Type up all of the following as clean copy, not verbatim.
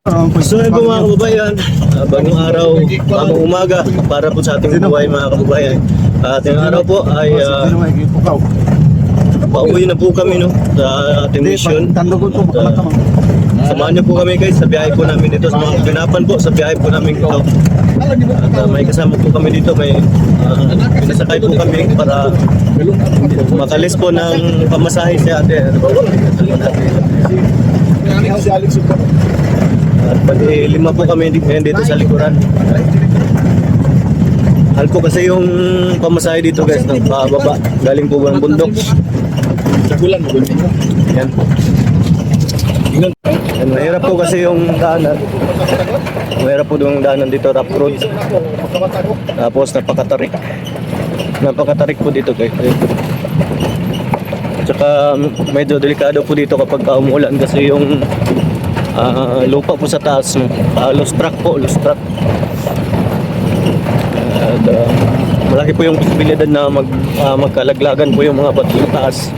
So yun po mga kababayan, bagong araw, bagong umaga para po sa ating buhay mga kababayan. At yung araw po ay pauwi na po kami no, sa ating mission. Samahan niyo po kami guys sa biyahe po namin dito sa mga ganapan po sa biyahe po namin ito. At may kasama po kami dito, may pinasakay po kami para makalis po ng pamasahe si ate. At pati 5 po kami dito sa likuran. Hal po kasi yung pamasahe dito guys, nagpababa. Galing po ng bundok. Yan. Yan, mahirap po kasi yung daanan. Mahirap po yung daanan dito, rough road. Tapos napakatarik. Napakatarik po dito guys. Tsaka medyo delikado po dito kapag umuulan kasi yung lupa po sa taas, no? Lost track po, lost track. At malaki po yung posibilidad na magkalaglagan po yung mga bato sa taas.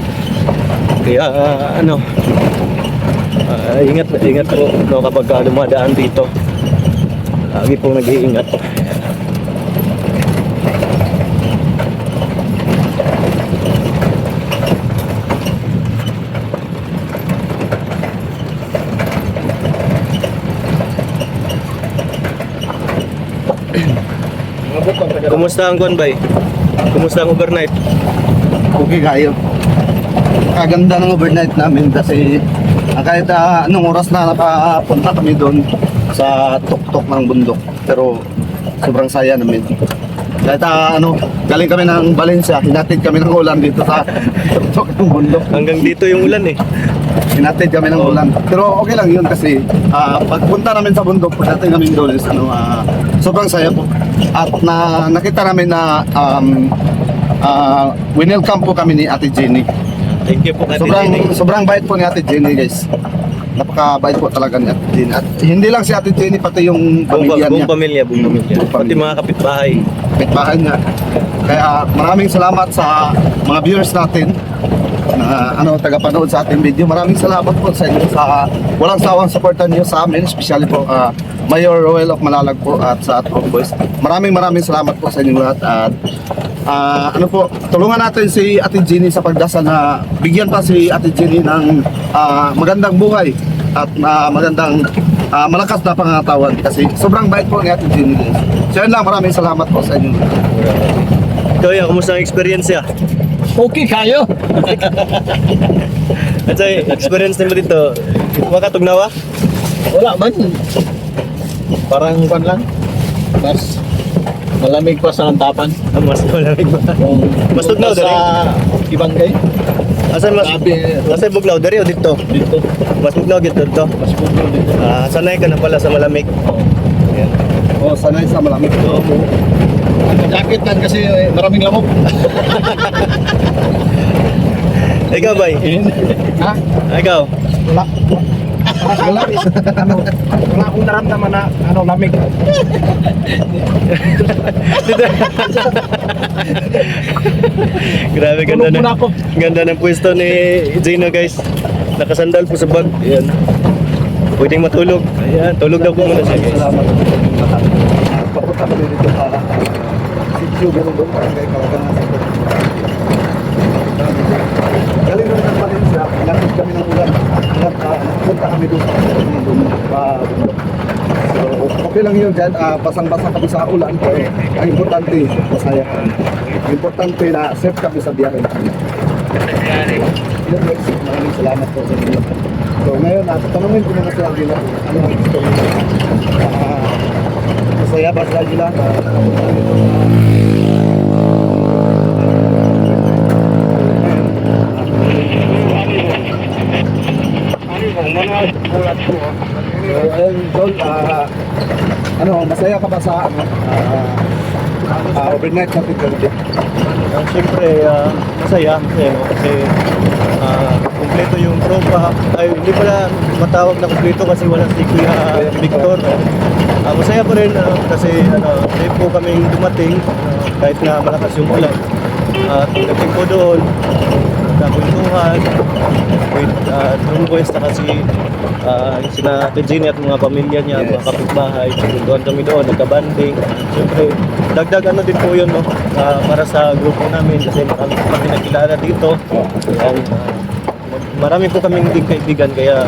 Kaya ingat po no, kapag dumadaan dito. Lagi pong nag-iingat. Kumusta ang Konbay? Kumusta ang overnight? Okay kayo. Kaganda ng overnight namin kasi kahit anong oras na nakapunta kami doon sa tuktok ng bundok, pero sobrang saya namin. Kahit galing kami ng Valencia, hinatid kami ng ulan dito sa tuktok ng bundok. Hanggang dito yung ulan eh. Hinatid kami ng ulan. Pero okay lang yun kasi pagpunta namin sa bundok, pagdating namin doon is sobrang saya po. At nakita namin na winelcome po kami ni Ate Jenny. Thank you po Ate Jenny. Sobrang bait po ni Ate Jenny guys. Napakabait po talaga ni Ate Jenny. At hindi lang si Ate Jenny, pati yung pamilya niya. Buong pamilya. Pati mga kapitbahay. Kapitbahay niya. Kaya maraming salamat sa mga viewers natin na tagapanood sa ating video. Maraming salamat po sa inyo sa walang sawang supportan niyo sa amin, especially po Mayor Roel of Malalag po at sa Atrong Boys. Maraming salamat po sa inyo lahat at tulungan natin si Ate Jenny sa pagdasal na bigyan pa si Ate Jenny ng magandang buhay at magandang malakas na pangangatawan kasi sobrang bait po ni Ate Jenny. So yun lang, maraming salamat po sa inyo. Ikaw yan, kumusta ang experience ya? Okay kayo. At sa experience mo dito, makatugnawa? Wala man. Parang pan lang. Mas malamig pa sa lantapan. Mas malamig ba? Mas tugnaw sa dari? ibang kay. Asan mas? Asan bugnaw dari o dito? Dito. Mas bugnaw dito dito. Mas bugnaw dito. Sanay ka na pala sa malamig. Yan. Sanay sa malamig. Jacket lang kasi maraming lamok. Ikaw bay? Ha? Ikaw? Wala. Wala. Wala akong naramdaman na lamig. Grabe, ganda ng pwesto ni Gino guys. Nakasandal po sa bag. Ayan. Pwedeng matulog. Ayan, tulog daw po muna siya guys. Salamat po sa inyo lahat. Papunta kami dito sa sitio Berudong, Barangay Kalaganan sa galing naman ng Valencia, hinatid kami ng ulan. Punta kami doon sa bundok. So, okay lang yun dyan. Basang-basa kami sa ulan. Ang importante, masaya. Ang importante na safe kami sa biyahe. Maraming salamat po sa inyo. So ngayon, tanungin ko muna sila Gila. Ano ang gusto nyo? Masaya ba sila Gila? Ayun, Joel, masaya ka ba sa overnight sa Picardie? Siyempre, masaya kasi kompleto yung tropa. Ay, hindi pala matawag na kompleto kasi walang si Kuya Victor. Masaya pa rin kasi safe po kaming dumating kahit na malakas yung ulan. At pagdating po doon, nagkakwentuhan with Drum Boys na kasi sina Ate Jenny at mga pamilya niya, Yes. mga kapitbahay. Nagkwentuhan kami doon, nagkabanding. Siyempre, dagdag ano din po yun, no? Para sa grupo namin kasi marami po kami nakilala dito. Ayan, marami po kaming hindi kaibigan kaya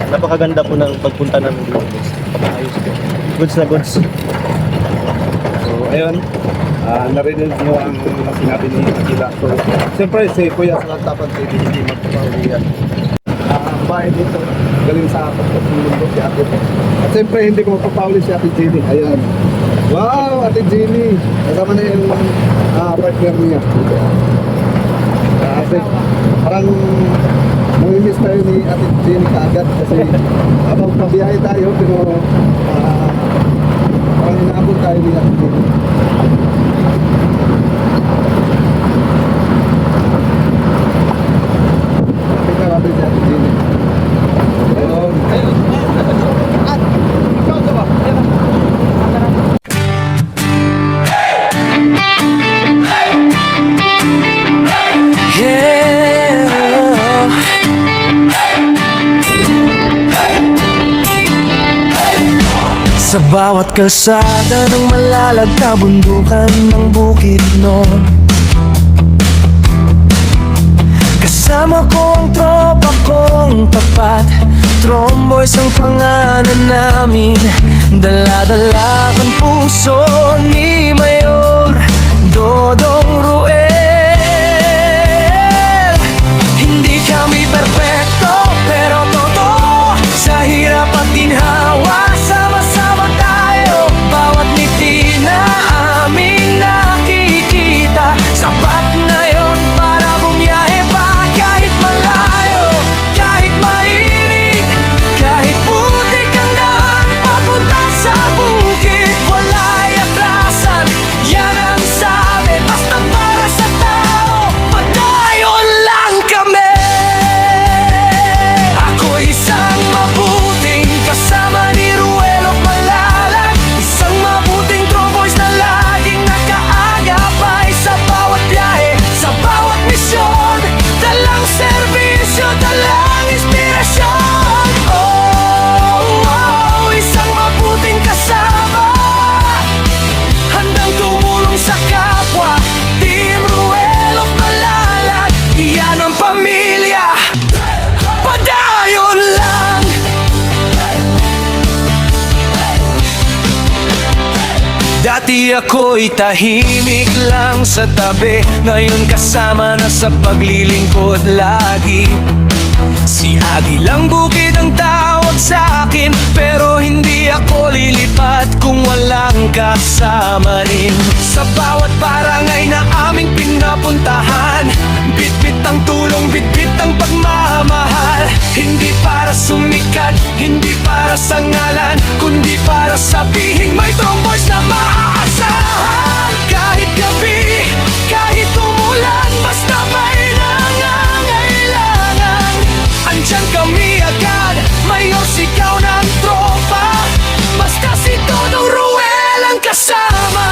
napakaganda po ng pagpunta namin dito. Ayos po. Goods na goods. So, ayun. Narinig nyo ang sinabi ni Akila. So, siyempre, si Kuya sa Lantapan TV, hindi magpapahuli yan. Bahay dito, galing sa pagpapulong ko si Ate. At siyempre, hindi ko magpapahuli si Ate Jenny. Ayan. Wow, Ate Jenny. Kasama na yung partner niya. Kasi parang namimiss tayo ni Ate Jenny kaagad kasi habang pabiyahe tayo pero parang inaabot tayo ni Ate Jenny. Tingnan natin si Ate Jenny. Ayun. Ikaw ba? Sa bawat kalsada ng malalagta bundukan ng bukid noon, kasama ko ang tropa kong tapat. Tromboys ang pangalan namin, dala-dala ang puso ni Mayor Dodong Ruel. Hindi kami perfecto pero totoo, sa hirap at ginhawa sama-sama tayo. Bawat ngiti na aming nakikita, sapat na yon para bumiyahe pa. Kahit malayo, kahit mainit, kahit putik ang daan papunta sa bukid, wala'y atrasan, yan ang sabi. Basta para sa tao, padayon lang kami. Ako isang mabuting kasama ni Ruelo Malalag, isang mabuting tromboys na laging nakaagapay sa bawat biyahe, sa bawat misyon. Dalang serbisyo, dalang inspirasyon. Oh, isang mabuting kasama, handang tumulong sa kapwa. Team Ruelo Malalag, iyan ang pamilya. Padayon lang. Dati ako'y tahimik lang sa tabi, ngayon kasama na sa paglilingkod lagi. Si Agilang Bukid ang tawag sa akin, pero hindi ako lilipat kung walang kasama rin. Sa bawat barangay na aming pinapuntahan, bitbit ang tulong, bitbit ang pagmamahal. Hindi para sumikat, hindi para sa ngalan, kundi para sabihin may tromboys na maaasahan. Kahit gabi, kahit umulan, basta may nangangailangan, andyan kami agad. Mayor, sigaw ng tropa, basta si Dodong Ruel ang kasama.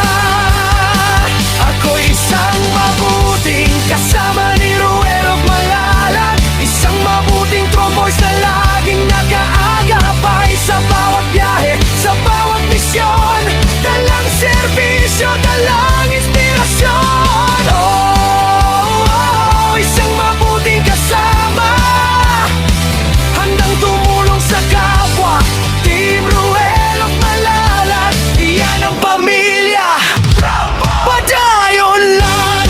Ako isang mabuting kasama ni Ruel Malalag, isang mabuting tromboys na laging nag-aagapay sa bawat biyahe, sa bawat misyon. Dalang serbisyo, dalang inspirasyon. Oh, isang mabuting kasama, handang tumulong sa kapwa. Team Ruel Malalag, iyan ang pamilya. Padayon lang.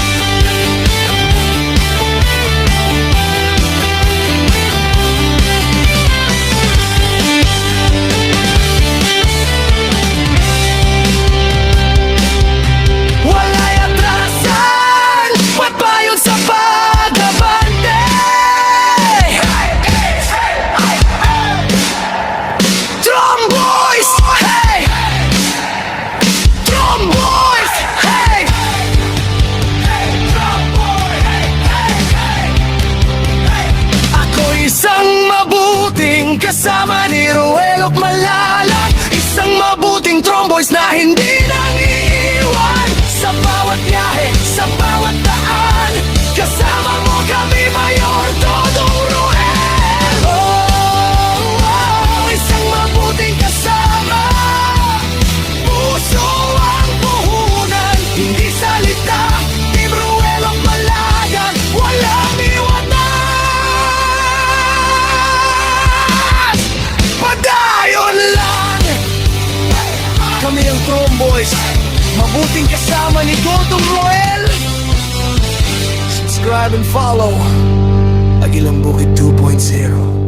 Wala'y atrasan, pagbayon sa pag-abante. Tromboys, hey! Tromboys, hey! Ako isang mabuting kasama ni Ruel Malalag, isang mabuting tromboys na hindi nang iiwan. Sa bawat biyahe, sa bawat daan, kasama mo kami, Mayor. viewers, mabuting kasama ni Dodong Roel. Subscribe and follow Agilang Bukid 2.0.